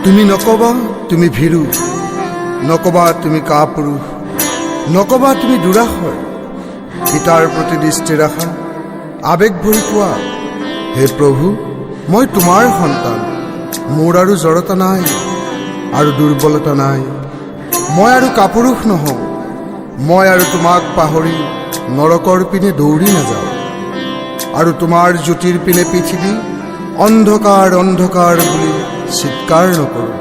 তুমি নকবা তুমি ভীৰু, নকবা তুমি কাপুৰুষ, নকবা তুমি দুৰাশয়। পিতাৰ প্ৰতি দৃষ্টি ৰাখা, আৱেগ ভৰি কোৱা, হে প্ৰভু মই তোমাৰ সন্তান, মোৰ আৰু জড়তা নাই আৰু দুৰ্বলতা নাই। মই আৰু কাপুৰুষ নহওঁ, মই আৰু তোমাক পাহৰি নৰকৰ পিনে দৌৰি নাযাওঁ, আৰু তোমাৰ জ্যোতিৰ পিনে পৃথিৱী অন্ধকাৰ অন্ধকাৰ বুলি চিৎকাৰ নকৰোঁ।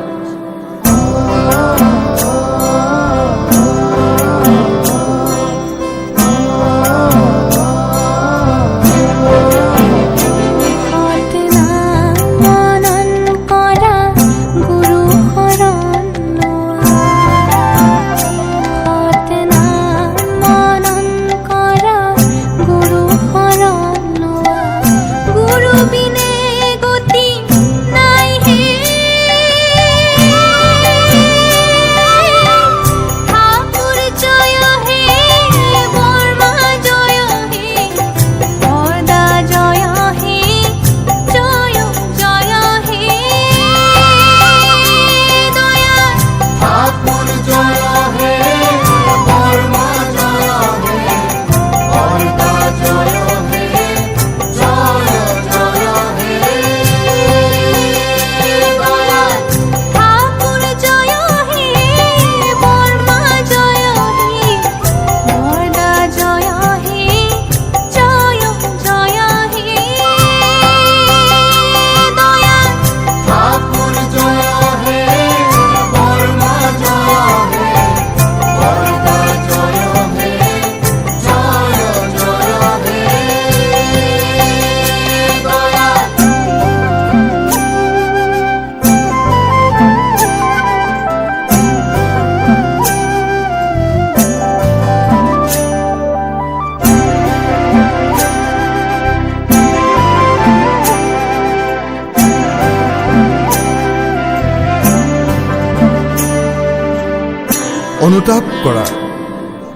অনুতাপ কৰা,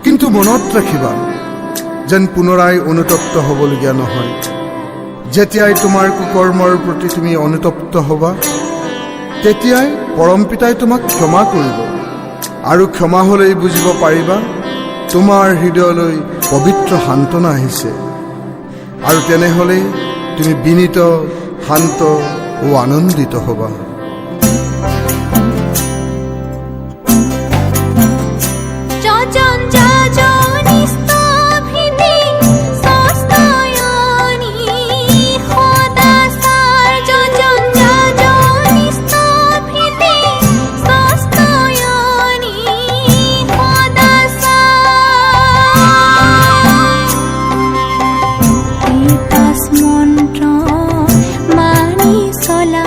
কিন্তু মনত ৰাখিবা যেন পুনৰাই অনুতপ্ত হ'বলগীয়া নহয়। যেতিয়াই তোমাৰ কুকৰ্মৰ প্ৰতি তুমি অনুতপ্ত হ'বা, তেতিয়াই পৰম পিতাই তোমাক ক্ষমা কৰিব, আৰু ক্ষমা হ'লেই বুজিব পাৰিবা তোমাৰ হৃদয়লৈ পবিত্ৰ সান্তনা আহিছে, আৰু তেনেহ'লেই তুমি বিনীত, শান্ত ও আনন্দিত হ'বা। মন্ত্ৰ মানি চলা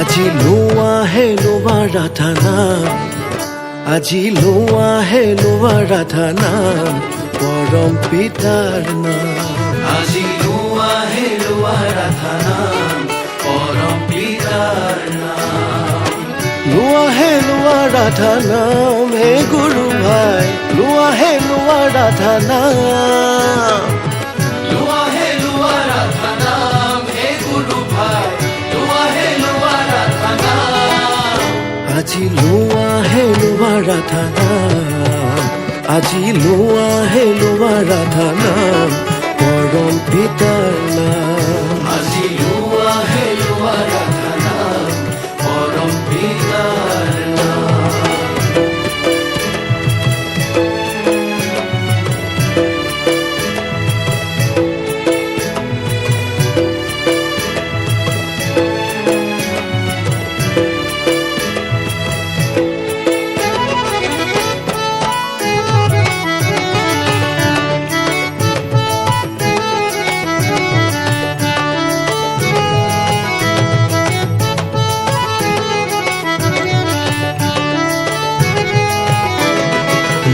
আজি লোৱা ৰাধা নাম, আজি লোৱা ৰাধা নাম, পৰম পিতাৰ নাম। আজি লোৱা ৰাধা নাম, পৰম পিতাৰ নাম। লোৱা ৰাধা নাম, হে গুৰু ভাই, লোৱা ৰাধা নাম। লোৱা ৰাধা নাম, হে গুৰু ভাই, লোৱা ৰাধা নাম। আজি লোৱা ৰাধা নাম, আজি লোৱা ৰাধা নাম, পৰম পিতাৰ নাম। আজি লোৱা ৰাধা নাম, পৰম পিতাৰ নাম।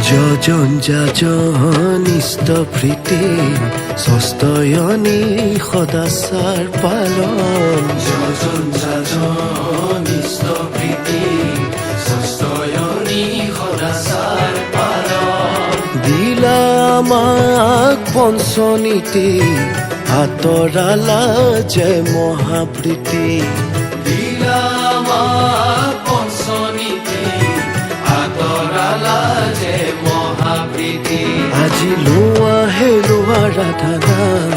যজন যাজন ইষ্টপ্ৰীতি, ষষ্ঠয়নী সদাচাৰ পালন। যজন যাজন ইষ্টপ্ৰীতি, ষষ্ঠয়নী সদাচাৰ পালন। দিলা আমাক পঞ্চনীতি, আঁতৰালা যে মহাপ্ৰীতি। দিলা আমাক পঞ্চনীতি, আঁতৰালা যে মহাপ্ৰীতি। আজি লোৱা ৰাধা নাম।